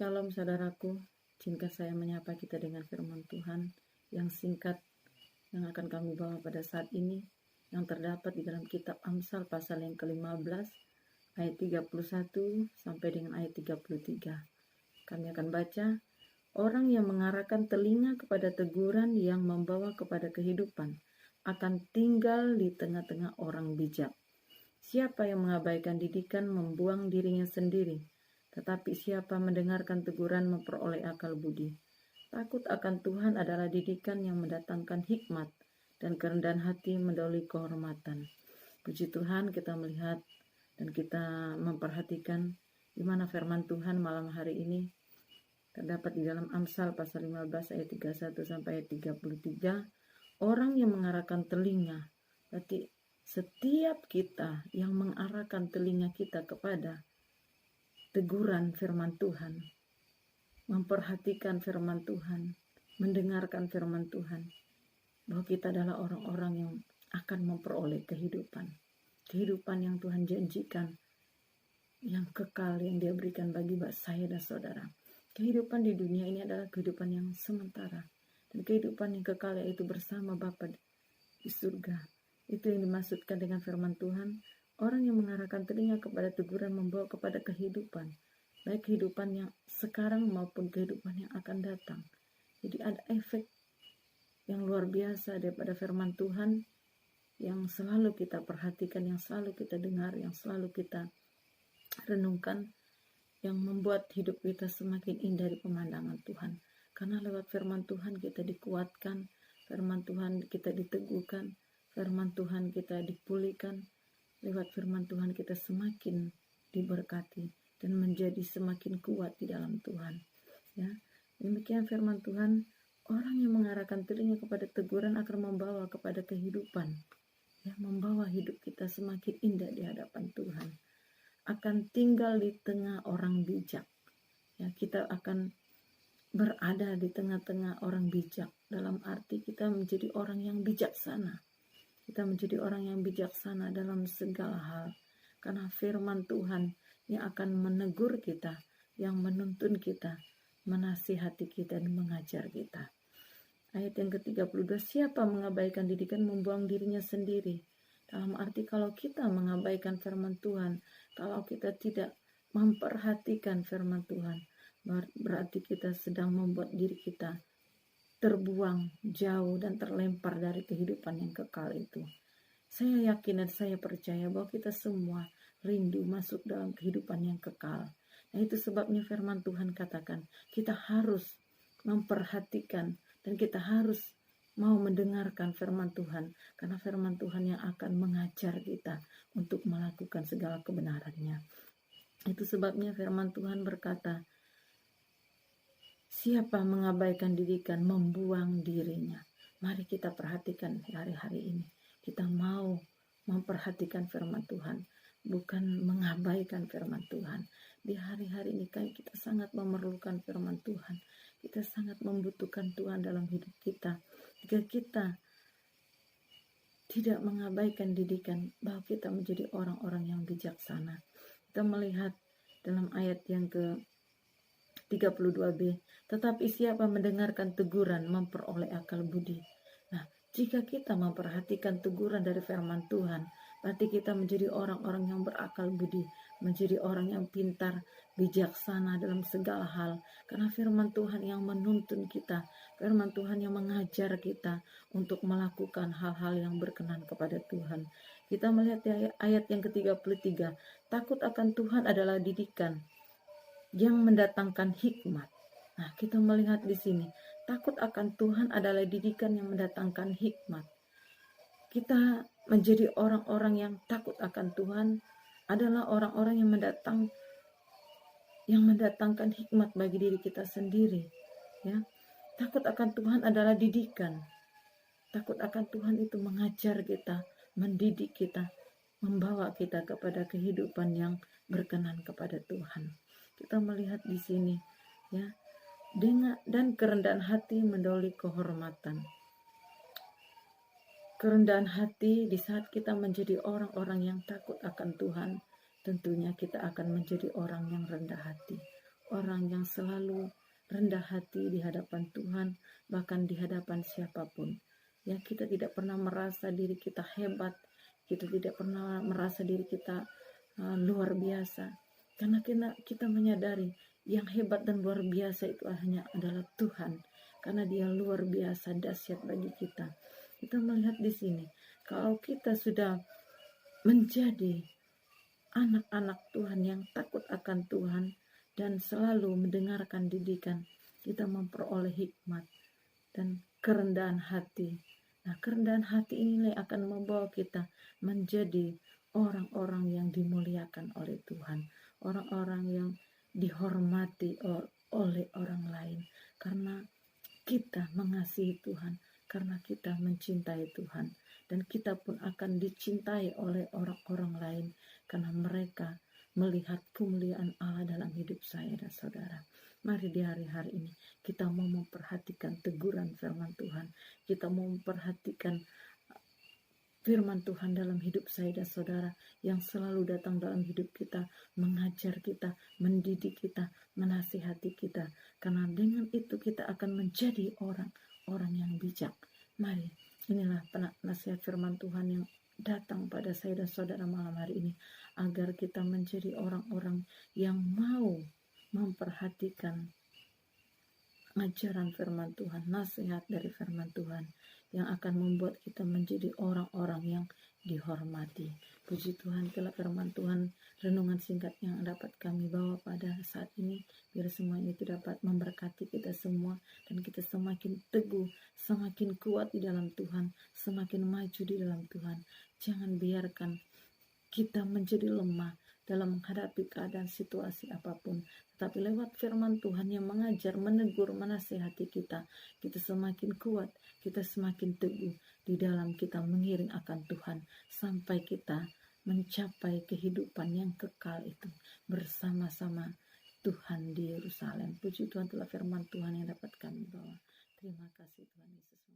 Shalom saudaraku, izinkan saya menyapa kita dengan firman Tuhan yang singkat yang akan kami bawa pada saat ini, yang terdapat di dalam kitab Amsal pasal yang ke-15 ayat 31 sampai dengan ayat 33. Kami akan baca, orang yang mengarahkan telinga kepada teguran yang membawa kepada kehidupan akan tinggal di tengah-tengah orang bijak. Siapa yang mengabaikan didikan membuang dirinya sendiri, tetapi siapa mendengarkan teguran memperoleh akal budi. Takut akan Tuhan adalah didikan yang mendatangkan hikmat, dan kerendahan hati mendahului kehormatan. Puji Tuhan, kita melihat dan kita memperhatikan di mana firman Tuhan malam hari ini terdapat di dalam Amsal pasal 15 ayat 31 sampai ayat 33. Orang yang mengarahkan telinga, berarti setiap kita yang mengarahkan telinga kita kepada teguran firman Tuhan, memperhatikan firman Tuhan, mendengarkan firman Tuhan, bahwa kita adalah orang-orang yang akan memperoleh kehidupan yang Tuhan janjikan, yang kekal, yang Dia berikan bagi saya dan saudara. Kehidupan di dunia ini adalah kehidupan yang sementara, dan kehidupan yang kekal yaitu bersama Bapa di surga. Itu yang dimaksudkan dengan firman Tuhan. Orang yang mengarahkan telinga kepada teguran membawa kepada kehidupan, baik kehidupan yang sekarang maupun kehidupan yang akan datang. Jadi ada efek yang luar biasa daripada firman Tuhan yang selalu kita perhatikan, yang selalu kita dengar, yang selalu kita renungkan, yang membuat hidup kita semakin indah di pemandangan Tuhan. Karena lewat firman Tuhan kita dikuatkan, firman Tuhan kita diteguhkan, firman Tuhan kita dipulihkan. Lewat firman Tuhan kita semakin diberkati dan menjadi semakin kuat di dalam Tuhan. Ya, demikian firman Tuhan. Orang yang mengarahkan telinga kepada teguran akan membawa kepada kehidupan, ya, membawa hidup kita semakin indah di hadapan Tuhan. Akan tinggal di tengah orang bijak. Ya, kita akan berada di tengah-tengah orang bijak. Dalam arti kita menjadi orang yang bijaksana. Kita menjadi orang yang bijaksana dalam segala hal. Karena firman Tuhan yang akan menegur kita, yang menuntun kita, menasihati kita dan mengajar kita. Ayat yang ke-32, siapa mengabaikan didikan membuang dirinya sendiri. Dalam arti kalau kita mengabaikan firman Tuhan, kalau kita tidak memperhatikan firman Tuhan, berarti kita sedang membuat diri kita terbuang jauh dan terlempar dari kehidupan yang kekal itu. Saya yakin dan saya percaya bahwa kita semua rindu masuk dalam kehidupan yang kekal. Nah, itu sebabnya firman Tuhan katakan kita harus memperhatikan dan kita harus mau mendengarkan firman Tuhan, karena firman Tuhan yang akan mengajar kita untuk melakukan segala kebenarannya. Itu sebabnya firman Tuhan berkata, siapa mengabaikan didikan membuang dirinya. Mari kita perhatikan hari-hari ini. Kita mau memperhatikan firman Tuhan, bukan mengabaikan firman Tuhan. Di hari-hari ini kita sangat memerlukan firman Tuhan. Kita sangat membutuhkan Tuhan dalam hidup kita. Jika kita tidak mengabaikan didikan, bahwa kita menjadi orang-orang yang bijaksana. Kita melihat dalam ayat yang ke-32b, tetapi siapa mendengarkan teguran memperoleh akal budi. Nah, jika kita memperhatikan teguran dari firman Tuhan, berarti kita menjadi orang-orang yang berakal budi, menjadi orang yang pintar, bijaksana dalam segala hal. Karena firman Tuhan yang menuntun kita, firman Tuhan yang mengajar kita untuk melakukan hal-hal yang berkenan kepada Tuhan. Kita melihat di ayat yang ke-33, takut akan Tuhan adalah didikan yang mendatangkan hikmat. Nah, kita melihat di sini, takut akan Tuhan adalah didikan yang mendatangkan hikmat. Kita menjadi orang-orang yang takut akan Tuhan adalah orang-orang yang mendatangkan hikmat bagi diri kita sendiri. Ya, takut akan Tuhan adalah didikan. Takut akan Tuhan itu mengajar kita, mendidik kita, membawa kita kepada kehidupan yang berkenan kepada Tuhan. Kita melihat di sini, ya, dan kerendahan hati mendahului kehormatan. Kerendahan hati di saat kita menjadi orang-orang yang takut akan Tuhan, tentunya kita akan menjadi orang yang rendah hati, orang yang selalu rendah hati di hadapan Tuhan, bahkan di hadapan siapapun. Ya, kita tidak pernah merasa diri kita hebat, kita tidak pernah merasa diri kita luar biasa, karena kita menyadari yang hebat dan luar biasa itu hanya adalah Tuhan, karena Dia luar biasa dahsyat bagi kita. Kita melihat di sini, kalau kita sudah menjadi anak-anak Tuhan yang takut akan Tuhan dan selalu mendengarkan didikan, kita memperoleh hikmat dan kerendahan hati. Nah, kerendahan hati inilah akan membawa kita menjadi orang-orang yang dimuliakan oleh Tuhan, orang-orang yang dihormati oleh orang lain, karena kita mengasihi Tuhan, karena kita mencintai Tuhan, dan kita pun akan dicintai oleh orang-orang lain karena mereka melihat kemuliaan Allah dalam hidup saya dan saudara. Mari di hari-hari ini kita mau memperhatikan teguran firman Tuhan, kita mau memperhatikan firman Tuhan dalam hidup saya dan saudara yang selalu datang dalam hidup kita, mengajar kita, mendidik kita, menasihati kita. Karena dengan itu kita akan menjadi orang-orang yang bijak. Mari, inilah nasihat firman Tuhan yang datang pada saya dan saudara malam hari ini, agar kita menjadi orang-orang yang mau memperhatikan ajaran firman Tuhan, nasihat dari firman Tuhan yang akan membuat kita menjadi orang-orang yang dihormati. Puji Tuhan, telah firman Tuhan, renungan singkat yang dapat kami bawa pada saat ini, biar semuanya itu dapat memberkati kita semua, dan kita semakin teguh, semakin kuat di dalam Tuhan, semakin maju di dalam Tuhan. Jangan biarkan kita menjadi lemah dalam menghadapi keadaan situasi apapun, tetapi lewat firman Tuhan yang mengajar, menegur, menasihati kita, kita semakin kuat, kita semakin teguh di dalam kita mengiring akan Tuhan, sampai kita mencapai kehidupan yang kekal itu bersama-sama Tuhan di Yerusalem. Puji Tuhan, telah firman Tuhan yang dapat kami bawa. Terima kasih Tuhan Yesus.